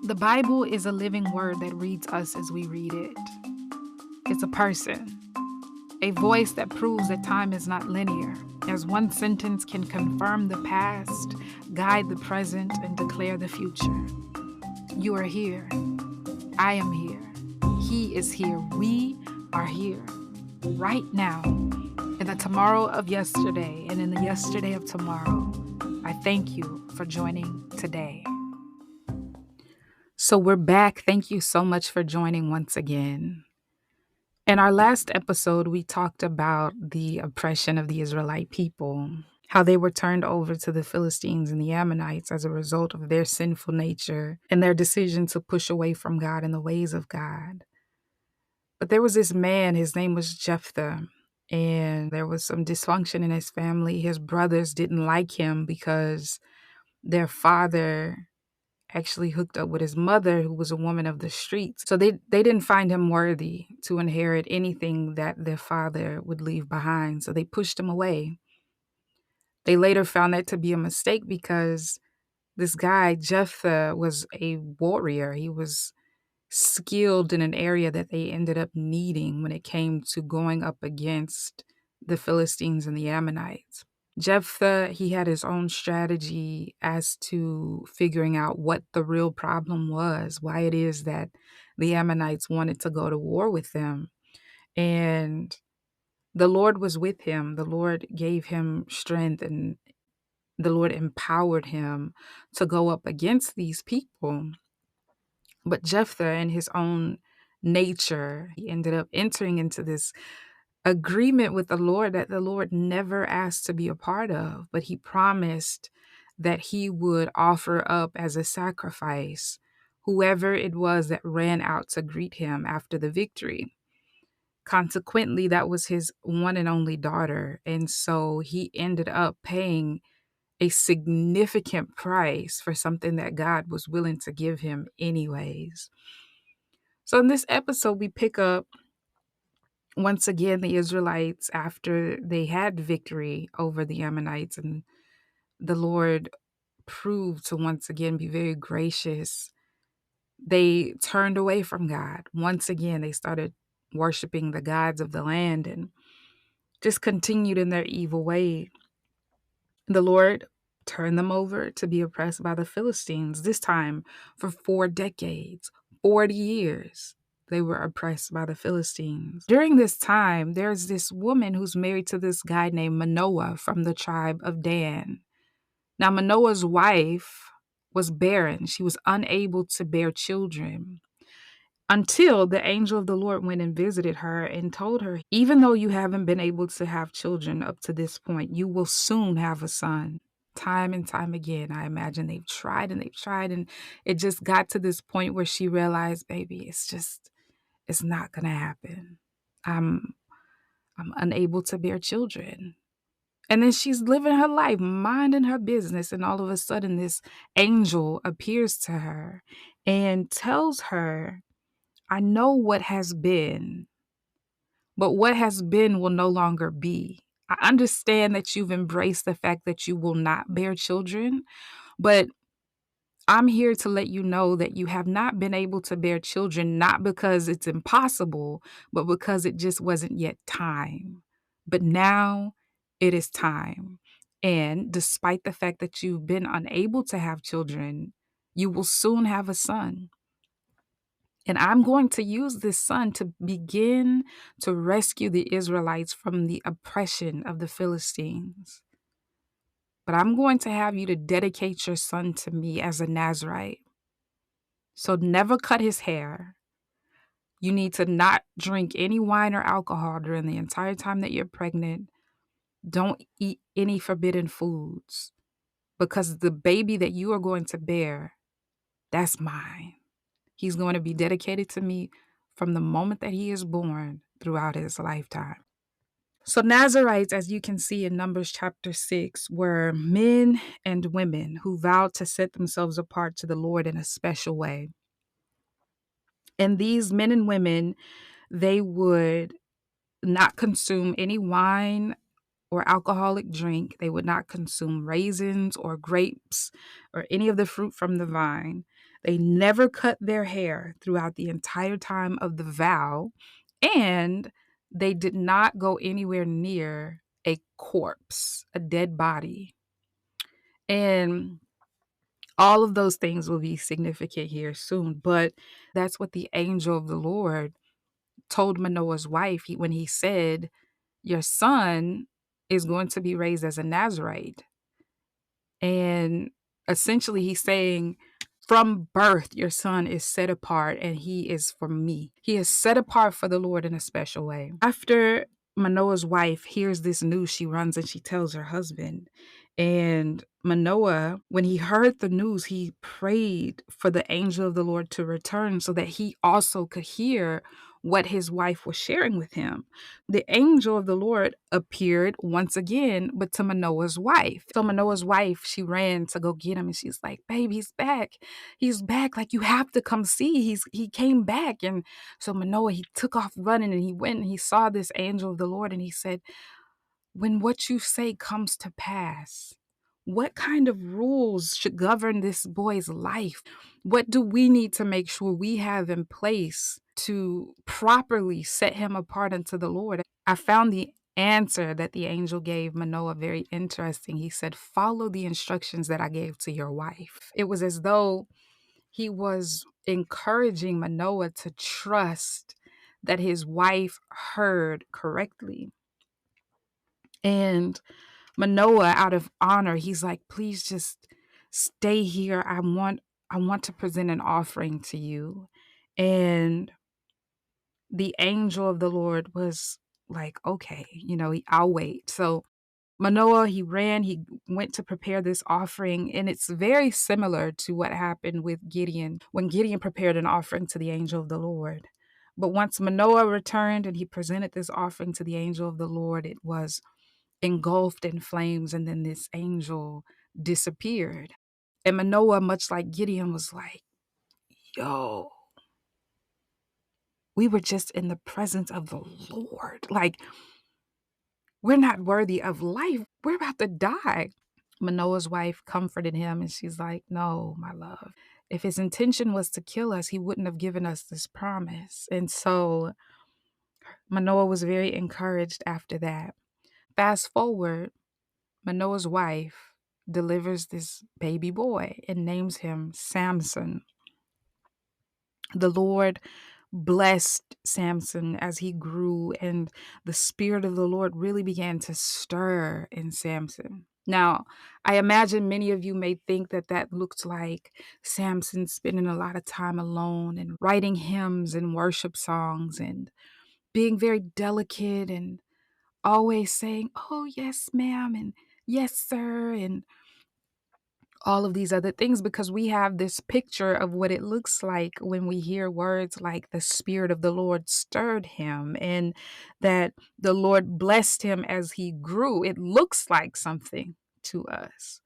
The Bible is a living word that reads us as we read it. It's a person, a voice that proves that time is not linear, as one sentence can confirm the past, guide the present, and declare the future. You are here. I am here. He is here. We are here right now. In the tomorrow of yesterday and in the yesterday of tomorrow, I thank you for joining today. So we're back. Thank you so much for joining once again. In our last episode, we talked about the oppression of the Israelite people, how they were turned over to the Philistines and the Ammonites as a result of their sinful nature and their decision to push away from God and the ways of God. But there was this man, his name was Jephthah, and there was some dysfunction in his family. His brothers didn't like him because their father actually hooked up with his mother, who was a woman of the streets. So they didn't find him worthy to inherit anything that their father would leave behind. So they pushed him away. They later found that to be a mistake because this guy, Jephthah, was a warrior. He was skilled in an area that they ended up needing when it came to going up against the Philistines and the Ammonites. Jephthah, he had his own strategy as to figuring out what the real problem was, why it is that the Ammonites wanted to go to war with them. And the Lord was with him. The Lord gave him strength and the Lord empowered him to go up against these people. But Jephthah, in his own nature, he ended up entering into this agreement with the Lord that the Lord never asked to be a part of, but he promised that he would offer up as a sacrifice whoever it was that ran out to greet him after the victory. Consequently, that was his one and only daughter. And so he ended up paying a significant price for something that God was willing to give him anyways. So in this episode, we pick up once again the Israelites after they had victory over the Ammonites, and the Lord proved to once again be very gracious. They turned away from God. Once again, they started worshiping the gods of the land and just continued in their evil way. The Lord turned them over to be oppressed by the Philistines, this time for 4 decades, 40 years. They were oppressed by the Philistines. During this time, there's this woman who's married to this guy named Manoah from the tribe of Dan. Now, Manoah's wife was barren. She was unable to bear children until the angel of the Lord went and visited her and told her, even though you haven't been able to have children up to this point, you will soon have a son. Time and time again, I imagine they've tried and they've tried, and it just got to this point where she realized, baby, it's not gonna happen. I'm I'm unable to bear children. And then she's living her life, minding her business, and all of a sudden this angel appears to her and tells her, I know what has been, but what has been will no longer be. I understand that you've embraced the fact that you will not bear children, but I'm here to let you know that you have not been able to bear children, not because it's impossible, but because it just wasn't yet time. But now it is time. And despite the fact that you've been unable to have children, you will soon have a son. And I'm going to use this son to begin to rescue the Israelites from the oppression of the Philistines. But I'm going to have you to dedicate your son to me as a Nazarite. So never cut his hair. You need to not drink any wine or alcohol during the entire time that you're pregnant. Don't eat any forbidden foods because the baby that you are going to bear, that's mine. He's going to be dedicated to me from the moment that he is born throughout his lifetime. So Nazarites, as you can see in Numbers chapter 6, were men and women who vowed to set themselves apart to the Lord in a special way. And these men and women, they would not consume any wine or alcoholic drink. They would not consume raisins or grapes or any of the fruit from the vine. They never cut their hair throughout the entire time of the vow, and they did not go anywhere near a corpse, a dead body. And all of those things will be significant here soon, but that's what the angel of the Lord told Manoah's wife when he said, "Your son is going to be raised as a Nazarite." And essentially, he's saying, from birth, your son is set apart and he is for me. He is set apart for the Lord in a special way. After Manoah's wife hears this news, she runs and she tells her husband. And Manoah, when he heard the news, he prayed for the angel of the Lord to return so that he also could hear what his wife was sharing with him. The angel of the Lord appeared once again, but to Manoah's wife. So Manoah's wife, she ran to go get him and she's like, "Babe, he's back. He's back. Like, you have to come see. He came back." And so Manoah, he took off running and he went and he saw this angel of the Lord and he said, "When what you say comes to pass, what kind of rules should govern this boy's life? What do we need to make sure we have in place to properly set him apart unto the Lord?" I found the answer that the angel gave Manoah very interesting. He said, "Follow the instructions that I gave to your wife." It was as though he was encouraging Manoah to trust that his wife heard correctly. And Manoah, out of honor, he's like, "Please just stay here. I want to present an offering to you." And the angel of the Lord was like, "Okay, I'll wait." So Manoah, he ran, he went to prepare this offering, and it's very similar to what happened with Gideon when Gideon prepared an offering to the angel of the Lord. But once Manoah returned and he presented this offering to the angel of the Lord, it was engulfed in flames, and then this angel disappeared. And Manoah, much like Gideon, was like, "Yo, we were just in the presence of the Lord. Like, we're not worthy of life. We're about to die." Manoah's wife comforted him and she's like, "No, my love. If his intention was to kill us, he wouldn't have given us this promise." And so Manoah was very encouraged after that. Fast forward, Manoah's wife delivers this baby boy and names him Samson. The Lord blessed Samson as he grew, and the Spirit of the Lord really began to stir in Samson. Now, I imagine many of you may think that that looked like Samson spending a lot of time alone and writing hymns and worship songs and being very delicate and always saying, "Oh, yes, ma'am," and "Yes, sir," and all of these other things, because we have this picture of what it looks like when we hear words like the Spirit of the Lord stirred him and that the Lord blessed him as he grew. It looks like something to us,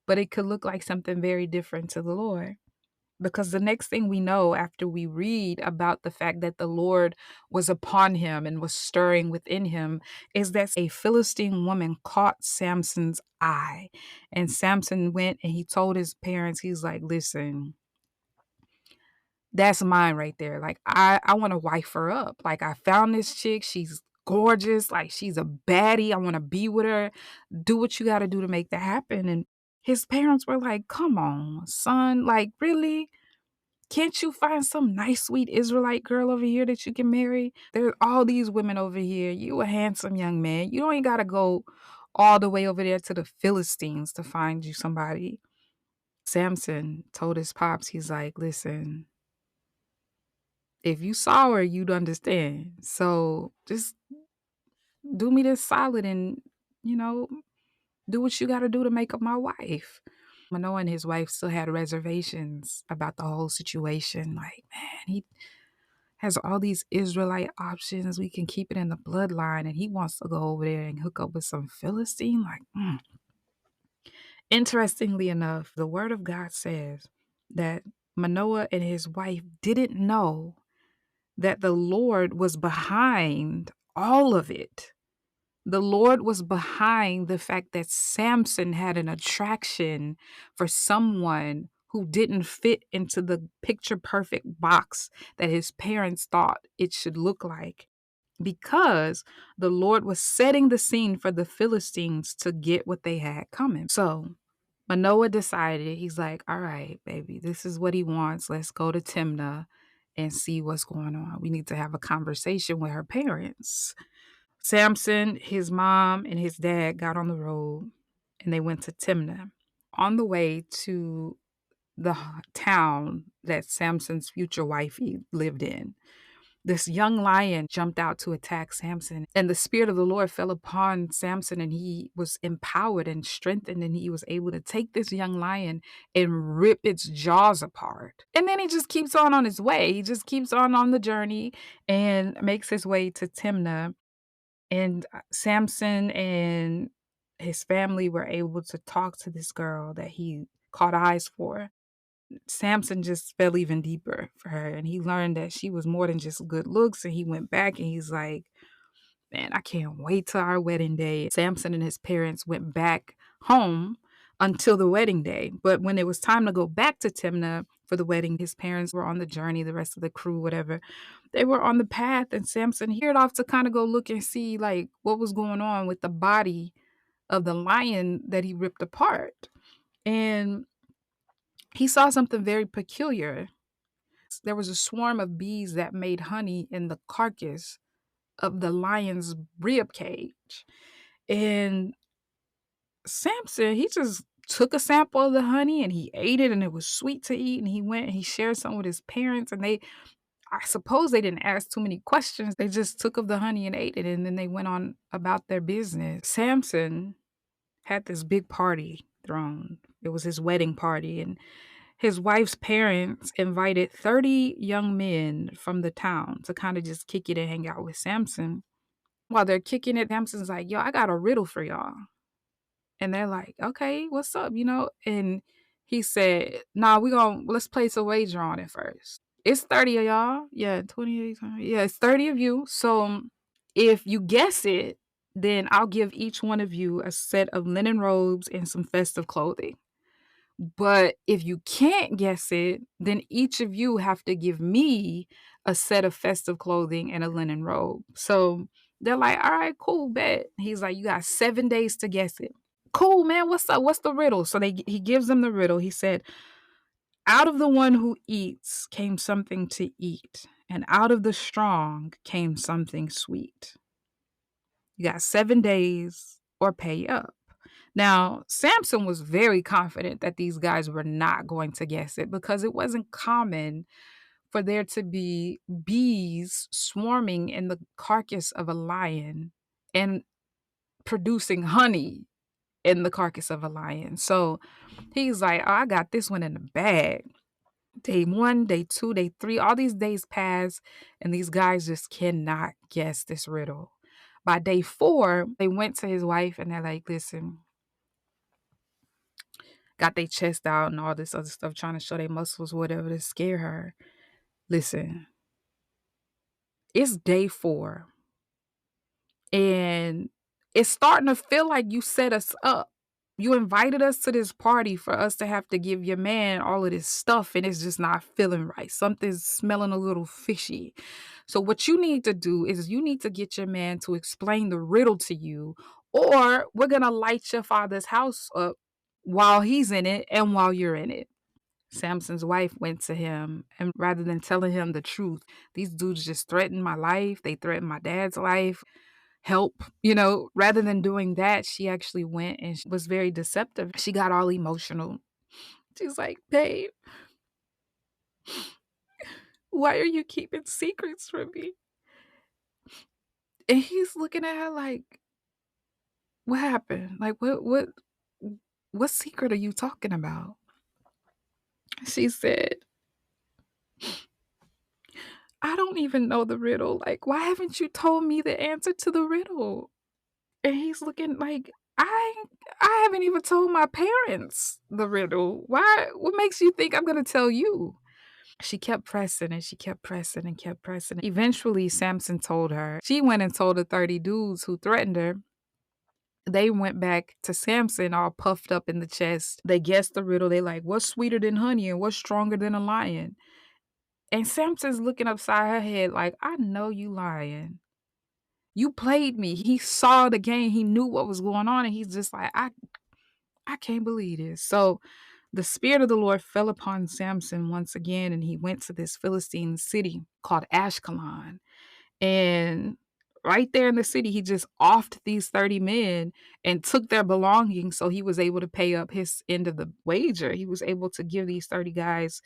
but it could look like something very different to the Lord. Because the next thing we know, after we read about the fact that the Lord was upon him and was stirring within him, is that a Philistine woman caught Samson's eye. And Samson went and he told his parents, he's like, "Listen, that's mine right there. Like, I want to wife her up. Like, I found this chick. She's gorgeous. Like, she's a baddie. I want to be with her. Do what you got to do to make that happen." And his parents were like, "Come on, son. Like, really? Can't you find some nice, sweet Israelite girl over here that you can marry? There are all these women over here. You a handsome young man. You don't even gotta go all the way over there to the Philistines to find you somebody." Samson told his pops, he's like, "Listen, if you saw her, you'd understand. So just do me this solid and, you know, do what you gotta do to make up my wife." Manoah and his wife still had reservations about the whole situation. Like, man, he has all these Israelite options. We can keep it in the bloodline, and he wants to go over there and hook up with some Philistine. Like, Interestingly enough, the word of God says that Manoah and his wife didn't know that the Lord was behind all of it. The Lord was behind the fact that Samson had an attraction for someone who didn't fit into the picture perfect box that his parents thought it should look like, because the Lord was setting the scene for the Philistines to get what they had coming. So Manoah decided, he's like, all right, baby, this is what he wants. Let's go to Timnah and see what's going on. We need to have a conversation with her parents. Samson, his mom, and his dad got on the road and they went to Timnah. On the way to the town that Samson's future wife lived in, this young lion jumped out to attack Samson, and the Spirit of the Lord fell upon Samson, and he was empowered and strengthened, and he was able to take this young lion and rip its jaws apart. And then he just keeps on his way. He just keeps on the journey and makes his way to Timnah. And Samson and his family were able to talk to this girl that he caught eyes for. Samson just fell even deeper for her, and he learned that she was more than just good looks, and he went back and he's like, "Man, I can't wait till our wedding day." Samson and his parents went back home until the wedding day, but when it was time to go back to Timnah for the wedding, his parents were on the journey, the rest of the crew, whatever. They were on the path, and Samson headed off to kinda go look and see, like, what was going on with the body of the lion that he ripped apart, and he saw something very peculiar. There was a swarm of bees that made honey in the carcass of the lion's rib cage. And Samson, he just took a sample of the honey and he ate it and it was sweet to eat. And he went and he shared some with his parents. And I suppose they didn't ask too many questions. They just took of the honey and ate it. And then they went on about their business. Samson had this big party thrown. It was his wedding party. And his wife's parents invited 30 young men from the town to kind of just kick it and hang out with Samson. While they're kicking it, Samson's like, "Yo, I got a riddle for y'all." And they're like, "Okay, what's up?" And he said, "Nah, let's place a wager on it first. It's 30 of y'all. Yeah, 28. Yeah, it's 30 of you. So if you guess it, then I'll give each one of you a set of linen robes and some festive clothing. But if you can't guess it, then each of you have to give me a set of festive clothing and a linen robe." So they're like, "All right, cool, bet." He's like, "You got 7 days to guess it." "Cool, man. What's up? What's the riddle?" So he gives them the riddle. He said, "Out of the one who eats came something to eat, and out of the strong came something sweet. You got 7 days or pay up." Now, Samson was very confident that these guys were not going to guess it because it wasn't common for there to be bees swarming in the carcass of a lion and producing honey in the carcass of a lion. So he's like, "Oh, I got this one in the bag." Day one, day two, day three, all these days pass, and these guys just cannot guess this riddle. By day four, they went to his wife and they're like, "Listen," got their chest out and all this other stuff, trying to show their muscles, whatever, to scare her. "Listen, it's day four, and it's starting to feel like you set us up. You invited us to this party for us to have to give your man all of this stuff, and it's just not feeling right. Something's smelling a little fishy. So what you need to do is you need to get your man to explain the riddle to you, or we're gonna light your father's house up while he's in it and while you're in it." Samson's wife went to him, and rather than telling him the truth, these dudes just threatened my life. They threatened my dad's life. Help, rather than doing that, she actually went and she was very deceptive. She got all emotional. She's like, "Babe, why are you keeping secrets from me?" And he's looking at her like, "What happened? Like, what secret are you talking about?" She said, "I don't even know the riddle. Like, why haven't you told me the answer to the riddle?" And he's looking like, I haven't even told my parents the riddle. Why? What makes you think I'm gonna tell you?" She kept pressing and she kept pressing and kept pressing. Eventually, Samson told her. She went and told the 30 dudes who threatened her. They went back to Samson all puffed up in the chest. They guessed the riddle. They like, "What's sweeter than honey and what's stronger than a lion?" And Samson's looking upside her head like, "I know you lying. You played me." He saw the game. He knew what was going on, and he's just like, I can't believe this." So the Spirit of the Lord fell upon Samson once again, and he went to this Philistine city called Ashkelon. And right there in the city, he just offed these 30 men and took their belongings, so he was able to pay up his end of the wager. He was able to give these 30 guys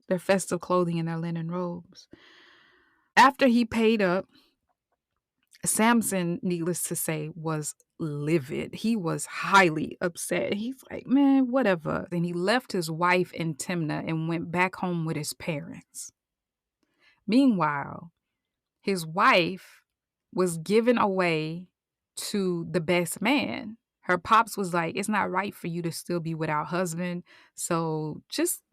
their festive clothing and their linen robes. After he paid up, Samson, needless to say, was livid. He was highly upset. He's like, "Man, whatever." Then he left his wife in Timnah and went back home with his parents. Meanwhile, his wife was given away to the best man. Her pops was like, "It's not right for you to still be without husband, so just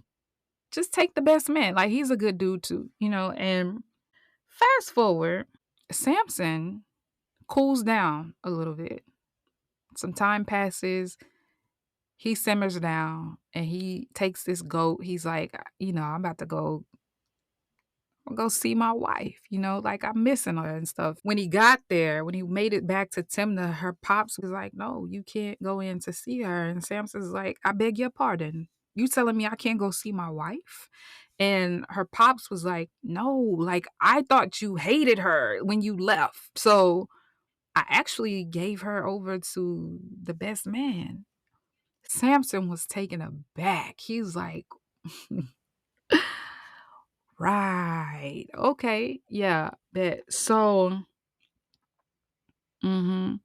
take the best man. Like, he's a good dude too, you know?" And fast forward, Samson cools down a little bit. Some time passes, he simmers down, and he takes this goat. He's like, I'm about to go see my wife, like I'm missing her and stuff." When he got there, when he made it back to Timnah, her pops was like, "No, you can't go in to see her." And Samson's like, "I beg your pardon. You telling me I can't go see my wife?" And her pops was like, "No, like I thought you hated her when you left. So I actually gave her over to the best man." Samson was taken aback. He's like, "Right. Okay. Yeah, bet." So, you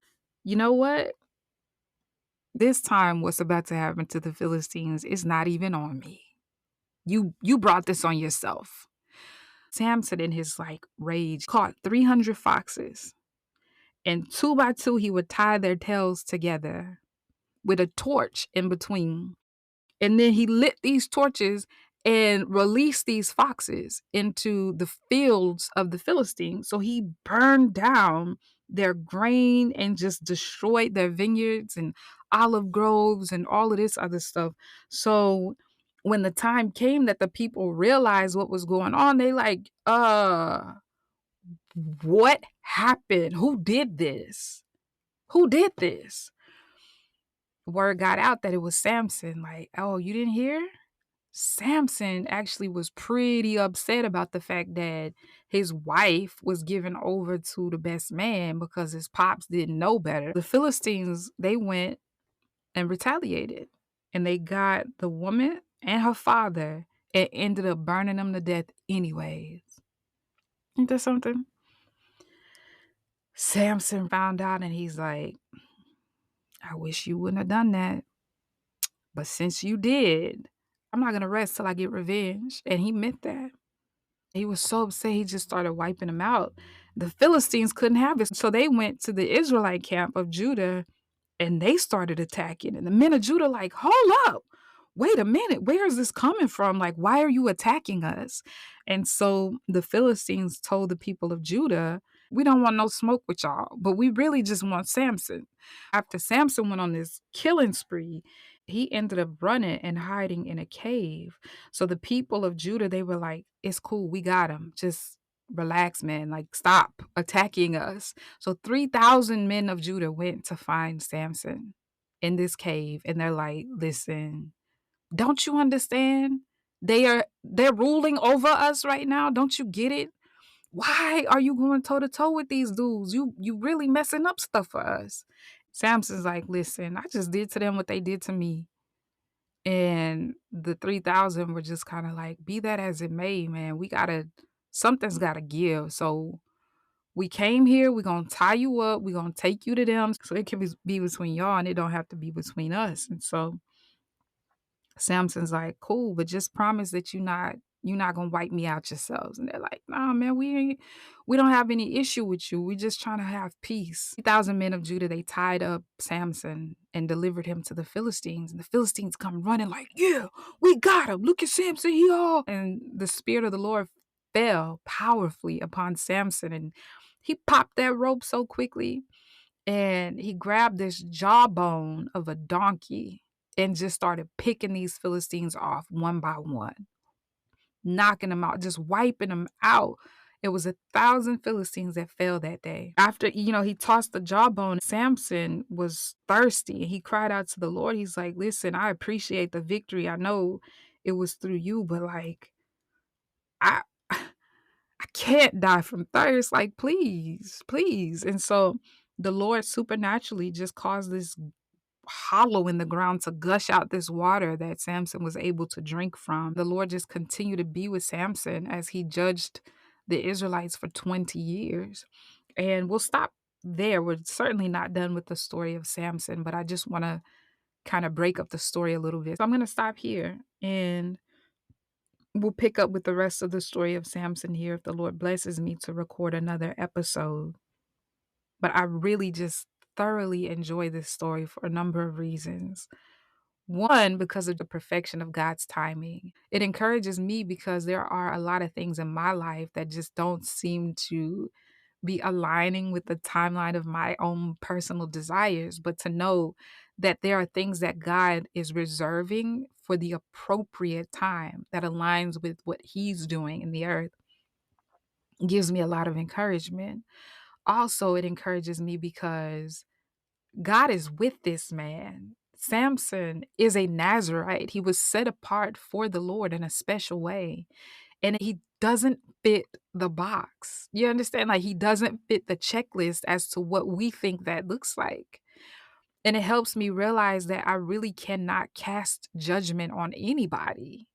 know what? This time what's about to happen to the Philistines is not even on me. You brought this on yourself. Samson in his like rage caught 300 foxes, and two by two he would tie their tails together with a torch in between. And then he lit these torches and released these foxes into the fields of the Philistines. So he burned down their grain and just destroyed their vineyards and olive groves and all of this other stuff. So when the time came that the people realized what was going on, they like, what happened? Who did this? Who did this? Word got out that it was Samson. Like, "Oh, you didn't hear?" Samson actually was pretty upset about the fact that his wife was given over to the best man because his pops didn't know better. The Philistines, they went and retaliated, and they got the woman and her father and ended up burning them to death anyways. Ain't that something? Samson found out and he's like, "I wish you wouldn't have done that. But since you did, I'm not going to rest till I get revenge." And he meant that. He was so upset, he just started wiping them out. The Philistines couldn't have it, so they went to the Israelite camp of Judah, and they started attacking, and the men of Judah like, "Hold up. Wait a minute. Where is this coming from? Like, why are you attacking us?" And so the Philistines told the people of Judah, "We don't want no smoke with y'all, but we really just want Samson." After Samson went on this killing spree, he ended up running and hiding in a cave. So the people of Judah, they were like, "It's cool. We got him. Just relax, man. Like, stop attacking us." So 3,000 men of Judah went to find Samson in this cave, and they're like, "Listen, don't you understand? They're ruling over us right now. Don't you get it? Why are you going toe to toe with these dudes? You really messing up stuff for us." Samson's like, "Listen, I just did to them what they did to me." And the 3,000 were just kind of like, "Be that as it may, man, something's gotta give. So we came here, we're gonna tie you up, we're gonna take you to them so it can be between y'all and it don't have to be between us." And so Samson's like, "Cool, but just promise that you're not gonna wipe me out yourselves." And they're like, "Nah, man, we don't have any issue with you. We just trying to have peace." 3,000 men of Judah, they tied up Samson and delivered him to the Philistines. And the Philistines come running like, "Yeah, we got him. Look at Samson here." And the Spirit of the Lord fell powerfully upon Samson, and he popped that rope so quickly. and he grabbed this jawbone of a donkey and just started picking these Philistines off one by one, knocking them out, just wiping them out. It was 1,000 Philistines that fell that day. After, he tossed the jawbone, Samson was thirsty and he cried out to the Lord. He's like, listen, I appreciate the victory. I know it was through you, but like, I I can't die from thirst. Like, please, please. And so the Lord supernaturally just caused this hollow in the ground to gush out this water that Samson was able to drink from. The Lord just continued to be with Samson as he judged the Israelites for 20 years. And we'll stop there. We're certainly not done with the story of Samson, but I just want to kind of break up the story a little bit. So I'm going to stop here and we'll pick up with the rest of the story of Samson here if the Lord blesses me to record another episode. But I really just thoroughly enjoy this story for a number of reasons. One, because of the perfection of God's timing. It encourages me because there are a lot of things in my life that just don't seem to be aligning with the timeline of my own personal desires, but to know that there are things that God is reserving for the appropriate time that aligns with what He's doing in the earth gives me a lot of encouragement. Also, it encourages me because God is with this man. Samson is a Nazarite. He was set apart for the Lord in a special way. And he doesn't fit the box. You understand? Like, he doesn't fit the checklist as to what we think that looks like. And it helps me realize that I really cannot cast judgment on anybody.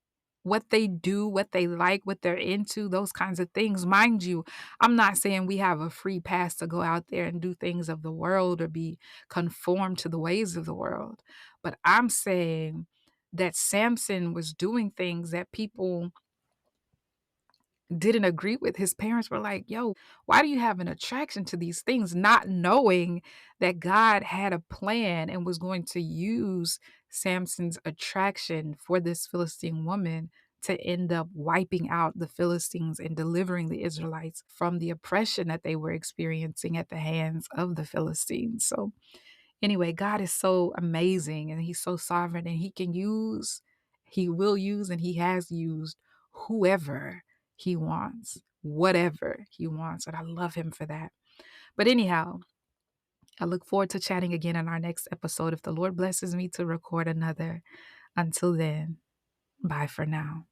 What they do, what they like, what they're into, those kinds of things. Mind you, I'm not saying we have a free pass to go out there and do things of the world or be conformed to the ways of the world. But I'm saying that Samson was doing things that people didn't agree with. His parents were like, yo, why do you have an attraction to these things? Not knowing that God had a plan and was going to use Samson's attraction for this Philistine woman to end up wiping out the Philistines and delivering the Israelites from the oppression that they were experiencing at the hands of the Philistines. So anyway, God is so amazing and He's so sovereign and He will use, and He has used whoever He wants, whatever He wants. And I love Him for that. But anyhow, I look forward to chatting again in our next episode if the Lord blesses me to record another. Until then, bye for now.